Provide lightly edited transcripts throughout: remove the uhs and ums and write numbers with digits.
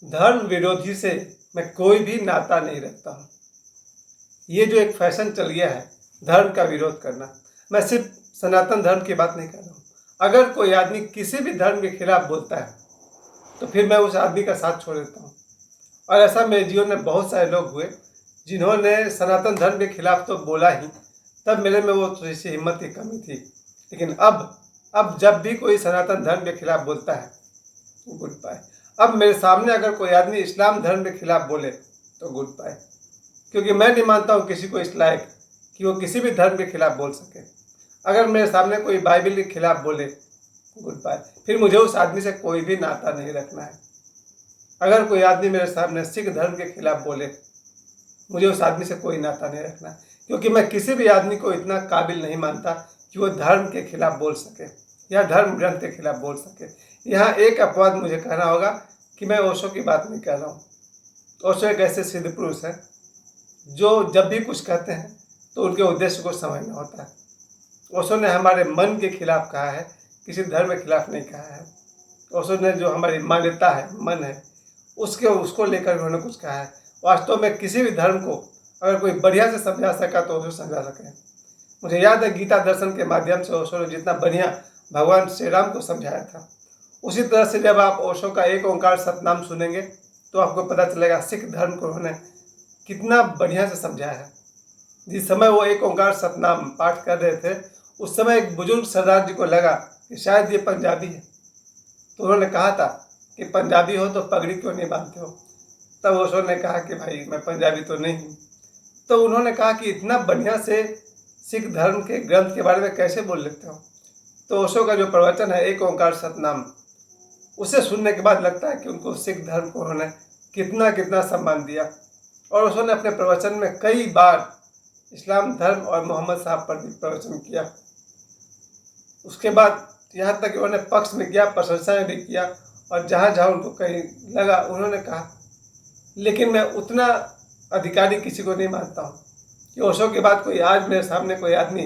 धर्म विरोधी से मैं कोई भी नाता नहीं रखता हूँ। ये जो एक फैशन चल गया है धर्म का विरोध करना, मैं सिर्फ सनातन धर्म की बात नहीं कर रहा हूँ। अगर कोई आदमी किसी भी धर्म के खिलाफ बोलता है तो फिर मैं उस आदमी का साथ छोड़ देता हूँ। और ऐसा मेरे जीवन में बहुत सारे लोग हुए जिन्होंने सनातन धर्म के खिलाफ तो बोला ही, तब मेरे में वो थोड़ी सी हिम्मत की कमी थी। लेकिन अब जब भी कोई सनातन धर्म के खिलाफ बोलता है, गुड बाय। अब मेरे सामने अगर कोई आदमी इस्लाम धर्म के खिलाफ बोले तो गुड बाय, क्योंकि मैं नहीं मानता हूँ किसी को इस लायक कि वो किसी भी धर्म के खिलाफ बोल सके। अगर मेरे सामने कोई बाइबल के खिलाफ बोले, गुड बाय, फिर मुझे उस आदमी से कोई भी नाता नहीं रखना है। अगर कोई आदमी मेरे सामने सिख धर्म के खिलाफ बोले, मुझे उस आदमी से कोई नाता नहीं रखना है, क्योंकि मैं किसी भी आदमी को इतना काबिल नहीं मानता कि वो धर्म के खिलाफ बोल सके या धर्म ग्रंथ के खिलाफ बोल सके। यहाँ एक अपवाद मुझे कहना होगा कि मैं ओशो की बात नहीं कर रहा हूँ। ओशो एक ऐसे सिद्ध पुरुष है जो जब भी कुछ कहते हैं तो उनके उद्देश्य को समझना होता है। ओशो ने हमारे मन के खिलाफ कहा है, किसी धर्म के खिलाफ नहीं कहा है। ओशो ने जो हमारी मान्यता है, मन है, उसको लेकर उन्होंने कुछ कहा है। वास्तव में किसी भी धर्म को अगर कोई बढ़िया से समझा सका तो ओशो समझा सके। मुझे याद है गीता दर्शन के माध्यम से ओशो ने जितना बढ़िया भगवान श्री राम को समझाया था, उसी तरह से जब आप ओशो का एक ओंकार सतनाम सुनेंगे तो आपको पता चलेगा सिख धर्म को उन्होंने कितना बढ़िया से समझाया है। जिस समय वो एक ओंकार सतनाम पाठ कर रहे थे, उस समय एक बुजुर्ग सरदार जी को लगा कि शायद ये पंजाबी है, तो उन्होंने कहा था कि पंजाबी हो तो पगड़ी क्यों नहीं बांधते हो। तब ओशो ने कहा कि भाई मैं पंजाबी तो नहीं हूँ। तो उन्होंने कहा कि इतना बढ़िया से सिख धर्म के ग्रंथ के बारे में कैसे बोल लेते हो। तो ओशो का जो प्रवचन है एक ओंकार सतनाम, उसे सुनने के बाद लगता है कि उनको सिख धर्म को उन्होंने कितना कितना सम्मान दिया। और ओशो ने अपने प्रवचन में कई बार इस्लाम धर्म और मोहम्मद साहब पर भी प्रवचन किया। उसके बाद यहाँ तक उन्होंने पक्ष में किया, प्रशंसा में भी किया, और जहाँ जहाँ उनको कहीं लगा उन्होंने कहा। लेकिन मैं उतना अधिकारी किसी को नहीं मानता हूँ कि ओशो के बाद कोई आज मेरे सामने कोई आदमी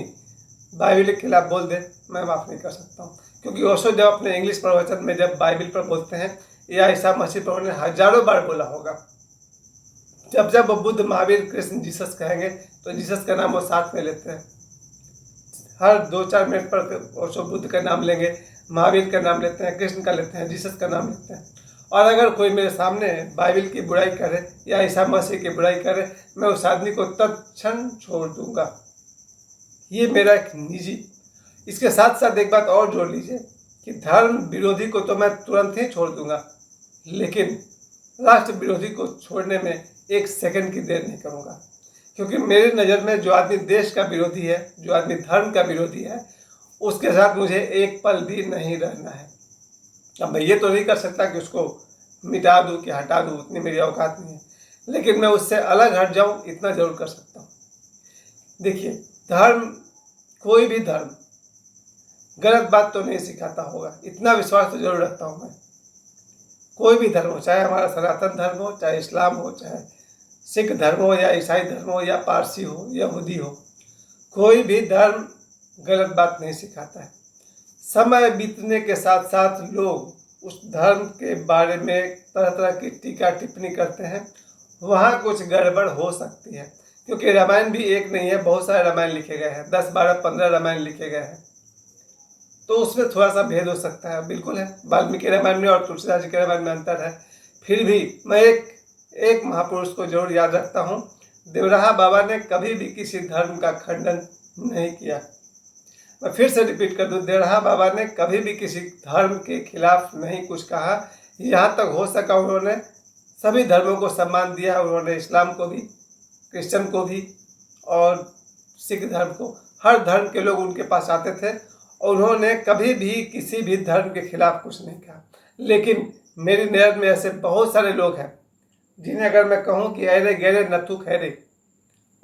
बाइबल के खिलाफ बोल दे, मैं माफ़ नहीं कर सकता हूँ। क्योंकि ओशो जब अपने इंग्लिश प्रवचन में जब बाइबल पर बोलते हैं या ईसा मसीह पर उन्होंने हजारों बार बोला होगा। जब जब वो बुद्ध, महावीर, कृष्ण, जीसस कहेंगे तो जीसस का नाम वो साथ में लेते हैं। हर 2-4 मिनट पर ओशो बुद्ध का नाम लेंगे, महावीर का नाम लेते हैं, कृष्ण का लेते हैं, जीसस का नाम लेते हैं। और अगर कोई मेरे सामने बाइबल की बुराई करे या ईसा मसीह की बुराई करे, मैं उस आदमी को तत्क्षण छोड़ दूंगा। ये मेरा एक निजी। इसके साथ साथ एक बात और जोड़ लीजिए कि धर्म विरोधी को तो मैं तुरंत ही छोड़ दूंगा, लेकिन राष्ट्र विरोधी को छोड़ने में 1 सेकंड की देर नहीं करूंगा। क्योंकि मेरी नज़र में जो आदमी देश का विरोधी है, जो आदमी धर्म का विरोधी है, उसके साथ मुझे एक पल भी नहीं रहना है। अब मैं ये तो नहीं कर सकता कि उसको मिटा दूँ कि हटा दूँ, उतनी मेरी औकात नहीं है, लेकिन मैं उससे अलग हट जाऊँ इतना जरूर कर सकता हूँ। देखिए, धर्म, कोई भी धर्म गलत बात तो नहीं सिखाता होगा, इतना विश्वास तो जरूर रखता हूँ मैं। कोई भी धर्म हो, चाहे हमारा सनातन धर्म हो, चाहे इस्लाम हो, चाहे सिख धर्म हो या ईसाई धर्म हो या पारसी हो, यहूदी हो, कोई भी धर्म गलत बात नहीं सिखाता है। समय बीतने के साथ साथ लोग उस धर्म के बारे में तरह तरह की टीका टिप्पणी करते हैं। वहाँ कुछ गड़बड़ हो सकती है, क्योंकि रामायण भी एक नहीं है, बहुत सारे रामायण लिखे गए हैं, 10, 12, 15 रामायण लिखे गए हैं। तो उसमें थोड़ा सा भेद हो सकता है, बिल्कुल है। वाल्मीकि रामायण में और तुलसीदास जी के रामायण में अंतर है। फिर भी मैं एक महापुरुष को जरूर याद रखता हूँ। देवराहा बाबा ने कभी भी किसी धर्म का खंडन नहीं किया। मैं फिर से रिपीट कर दूं, देवराहा बाबा ने कभी भी किसी धर्म के खिलाफ नहीं कुछ कहा। यहाँ तक हो सका उन्होंने सभी धर्मों को सम्मान दिया। उन्होंने इस्लाम को भी, क्रिश्चियन को भी और सिख धर्म को, हर धर्म के लोग उनके पास आते थे और उन्होंने कभी भी किसी भी धर्म के खिलाफ कुछ नहीं कहा। लेकिन मेरी नज़र में ऐसे बहुत सारे लोग हैं जिन्हें अगर मैं कहूँ कि अरे गहरे नथु खैरे,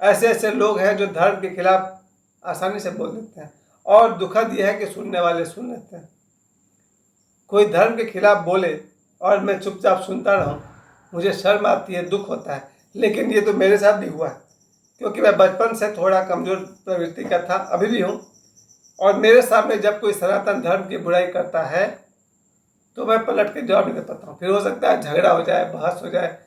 ऐसे ऐसे लोग हैं जो धर्म के खिलाफ आसानी से बोल देते हैं। और दुखद यह है कि सुनने वाले सुन लेते हैं। कोई धर्म के खिलाफ बोले और मैं चुपचाप सुनता रहूं, मुझे शर्म आती है, दुख होता है। लेकिन ये तो मेरे साथ भी हुआ है, क्योंकि मैं बचपन से थोड़ा कमज़ोर प्रवृत्ति का था, अभी भी हूँ। और मेरे सामने जब कोई सनातन धर्म की बुराई करता है तो मैं पलट के जवाब नहीं दे पाता हूँ। फिर हो सकता है झगड़ा हो जाए, बहस हो जाए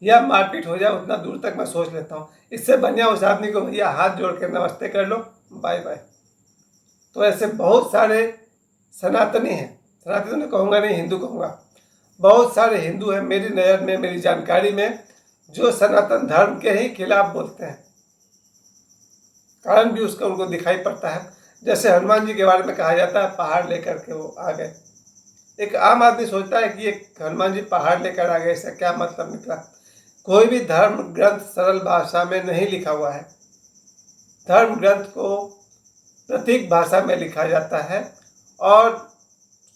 या मारपीट हो जाए, उतना दूर तक मैं सोच लेता हूँ। इससे बढ़िया उस आदमी को भैया हाथ जोड़ के नमस्ते कर लो, बाय बाय। तो ऐसे बहुत सारे सनातनी हैं, सनातनी तो कहूँगा नहीं, हिंदू कहूँगा, बहुत सारे हिंदू हैं मेरी नज़र में, मेरी जानकारी में, जो सनातन धर्म के ही खिलाफ बोलते हैं। कारण भी उसका उनको दिखाई पड़ता है। जैसे हनुमान जी के बारे में कहा जाता है पहाड़ लेकर के वो आ गए। एक आम आदमी सोचता है कि एक हनुमान जी पहाड़ लेकर आ गए, इसका क्या मतलब निकला। कोई भी धर्म ग्रंथ सरल भाषा में नहीं लिखा हुआ है। धर्म ग्रंथ को प्रतीक भाषा में लिखा जाता है और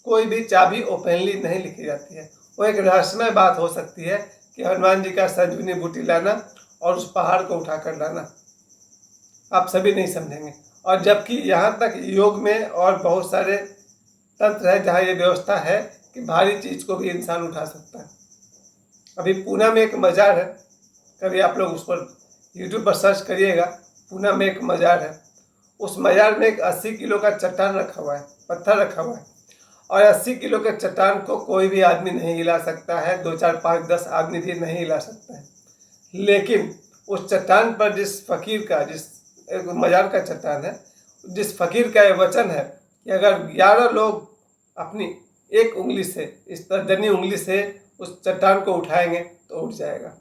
कोई भी चाबी ओपनली नहीं लिखी जाती है। वो एक रहस्यमय बात हो सकती है कि हनुमान जी का संजीवनी बूटी लाना और उस पहाड़ को उठाकर लाना, आप सभी नहीं समझेंगे। और जबकि यहाँ तक योग में और बहुत सारे तंत्र है जहाँ ये व्यवस्था है कि भारी चीज को भी इंसान उठा सकता है। अभी पूना में एक मजार है, कभी आप लोग उस पर यूट्यूब पर सर्च करिएगा, पूना में एक मजार है। उस मजार में एक 80 किलो का चट्टान रखा हुआ है, पत्थर रखा हुआ है, और 80 किलो के चट्टान को कोई भी आदमी नहीं हिला सकता है, 2 4 5 10 आदमी भी नहीं हिला सकता है। लेकिन उस चट्टान पर जिस फकीर का, जिस मजार का चट्टान है, जिस फकीर का ये वचन है कि अगर 11 लोग अपनी एक उंगली से, इस तर्जनी उंगली से उस चट्टान को उठाएंगे तो उठ जाएगा।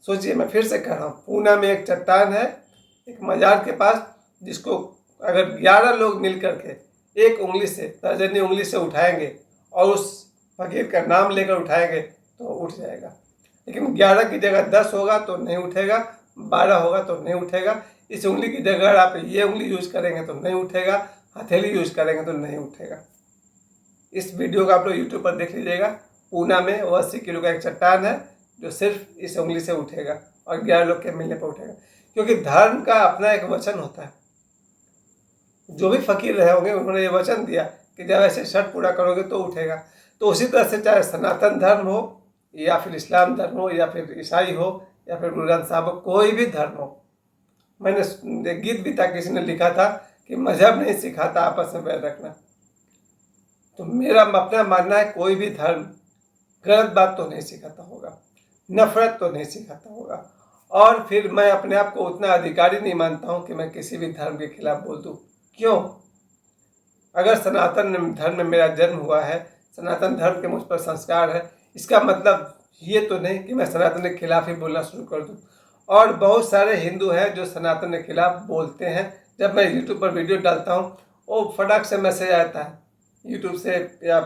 सोचिए, मैं फिर से कह रहा हूँ, पूना में एक चट्टान है एक मजार के पास, जिसको अगर 11 लोग मिल करके एक उंगली से, तर्जनी उंगली से उठाएंगे और उस फकीर का नाम लेकर उठाएंगे तो उठ जाएगा। लेकिन 11 की जगह 10 होगा तो नहीं उठेगा, 12 होगा तो नहीं उठेगा। इस उंगली की जगह अगर आप ये उंगली यूज करेंगे तो नहीं उठेगा, हथेली यूज करेंगे तो नहीं उठेगा। इस वीडियो को आप लोग यूट्यूब पर देख लीजिएगा। पूना में वो 80 किलो का एक चट्टान है जो सिर्फ इस उंगली से उठेगा और 11 लोग के मिलने पर उठेगा। क्योंकि धर्म का अपना एक वचन होता है। जो भी फकीर रहे होंगे उन्होंने ये वचन दिया कि जब ऐसे शर्त पूरा करोगे तो उठेगा। तो उसी तरह से चाहे सनातन धर्म हो या फिर इस्लाम धर्म हो या फिर ईसाई हो या फिर गुरु ग्रंथ साहब हो, कोई भी धर्म हो। मैंने गीत भी था, किसी ने लिखा था कि मजहब नहीं सिखाता आपस में बैर रखना। तो मेरा अपना मानना है कोई भी धर्म गलत बात तो नहीं सिखाता होगा, नफरत तो नहीं सिखाता होगा। और फिर मैं अपने आप को उतना अधिकारी नहीं मानता हूँ कि मैं किसी भी धर्म के खिलाफ बोल दूँ। क्यों? अगर सनातन धर्म में मेरा जन्म हुआ है, सनातन धर्म के मुझ पर संस्कार है, इसका मतलब ये तो नहीं कि मैं सनातन के खिलाफ ही बोलना शुरू कर दूँ। और बहुत सारे हिंदू हैं जो सनातन के खिलाफ बोलते हैं। जब मैं यूट्यूब पर वीडियो डालता हूँ वो फटाक से मैसेज आता है यूट्यूब से या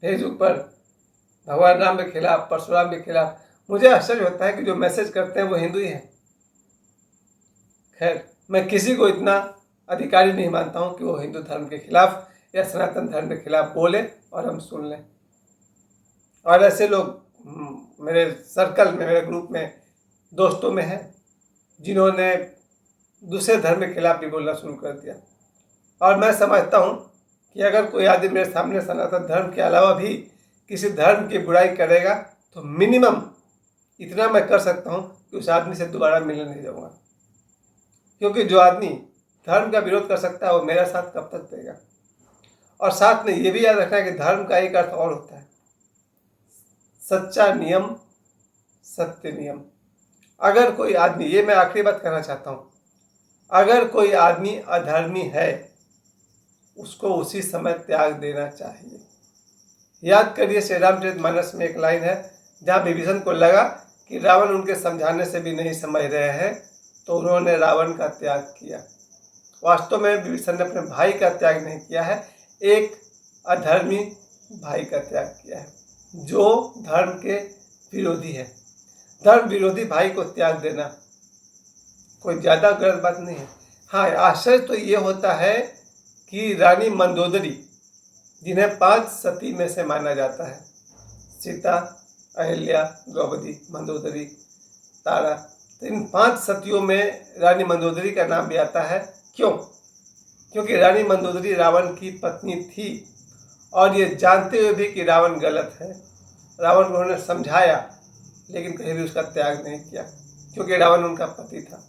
फेसबुक पर, भगवान राम के खिलाफ, परशुराम के खिलाफ। मुझे आश्चर्य होता है कि जो मैसेज करते हैं वो हिंदू ही हैं। खैर, मैं किसी को इतना अधिकारी नहीं मानता हूँ कि वो हिंदू धर्म के खिलाफ या सनातन धर्म के खिलाफ बोले और हम सुन लें। और ऐसे लोग मेरे सर्कल में, मेरे ग्रुप में, दोस्तों में हैं जिन्होंने दूसरे धर्म के खिलाफ भी बोलना शुरू कर दिया। और मैं समझता हूँ कि अगर कोई आदमी मेरे सामने सनातन धर्म के अलावा भी किसी धर्म की बुराई करेगा तो मिनिमम इतना मैं कर सकता हूँ कि उस आदमी से दोबारा मिलने नहीं जाऊँगा। क्योंकि जो आदमी धर्म का विरोध कर सकता है वो मेरा साथ कब तक देगा। और साथ में ये भी याद रखना है कि धर्म का एक अर्थ और होता है, सच्चा नियम, सत्य नियम। अगर कोई आदमी, ये मैं आखिरी बात कहना चाहता हूँ, अगर कोई आदमी अधर्मी है उसको उसी समय त्याग देना चाहिए। याद करिए श्री रामचरितमानस में एक लाइन है जहाँ विभीषण को लगा कि रावण उनके समझाने से भी नहीं समझ रहे हैं तो उन्होंने रावण का त्याग किया। वास्तव में विभीषण ने अपने भाई का त्याग नहीं किया है, एक अधर्मी भाई का त्याग किया है जो धर्म के विरोधी है। धर्म विरोधी भाई को त्याग देना कोई ज़्यादा गलत बात नहीं है। हाँ, आश्चर्य तो ये होता है कि रानी मंदोदरी, जिन्हें 5 सती में से माना जाता है, सीता, अहिल्या, द्रौपदी, मंदोदरी, तारा, तो इन 5 सतियों में रानी मंदोदरी का नाम भी आता है। क्यों? क्योंकि रानी मंदोदरी रावण की पत्नी थी और ये जानते हुए भी कि रावण गलत है, रावण को उन्होंने समझाया लेकिन कहीं भी उसका त्याग नहीं किया क्योंकि रावण उनका पति था।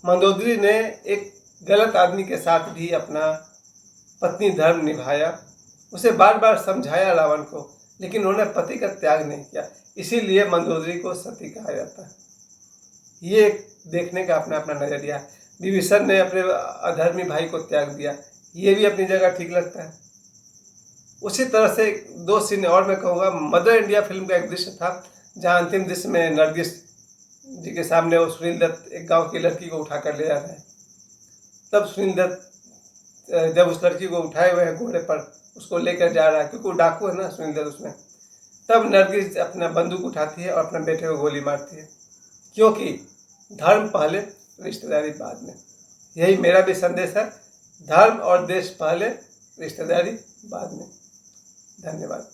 मंदोदरी ने एक गलत आदमी के साथ भी अपना पत्नी धर्म निभाया उसे बार बार समझाया रावण को, लेकिन उन्होंने पति का त्याग नहीं किया। इसीलिए मंदोदरी को सती कहा जाता है। ये देखने का अपना अपना नजरिया है। विभीषण ने अपने अधर्मी भाई को त्याग दिया, ये भी अपनी जगह ठीक लगता है। उसी तरह से 2 सीन और मैं कहूँगा। मदर इंडिया फिल्म का एक दृश्य था जहाँ अंतिम दृश्य में नरगिस जी के सामने वो सुनील दत्त एक गांव की लड़की को उठा कर ले जा रहे हैं। तब सुनील दत्त जब उस लड़की को उठाए हुए हैं घोड़े पर, उसको लेकर जा रहा है, क्योंकि वो डाकू है ना सुनील दत्त उसमें, तब नरगिस अपना बंदूक उठाती है और अपने बेटे को गोली मारती है, क्योंकि धर्म पहले, रिश्तेदारी बाद में। यही मेरा भी संदेश है, धर्म और देश पहले, रिश्तेदारी बाद में। धन्यवाद।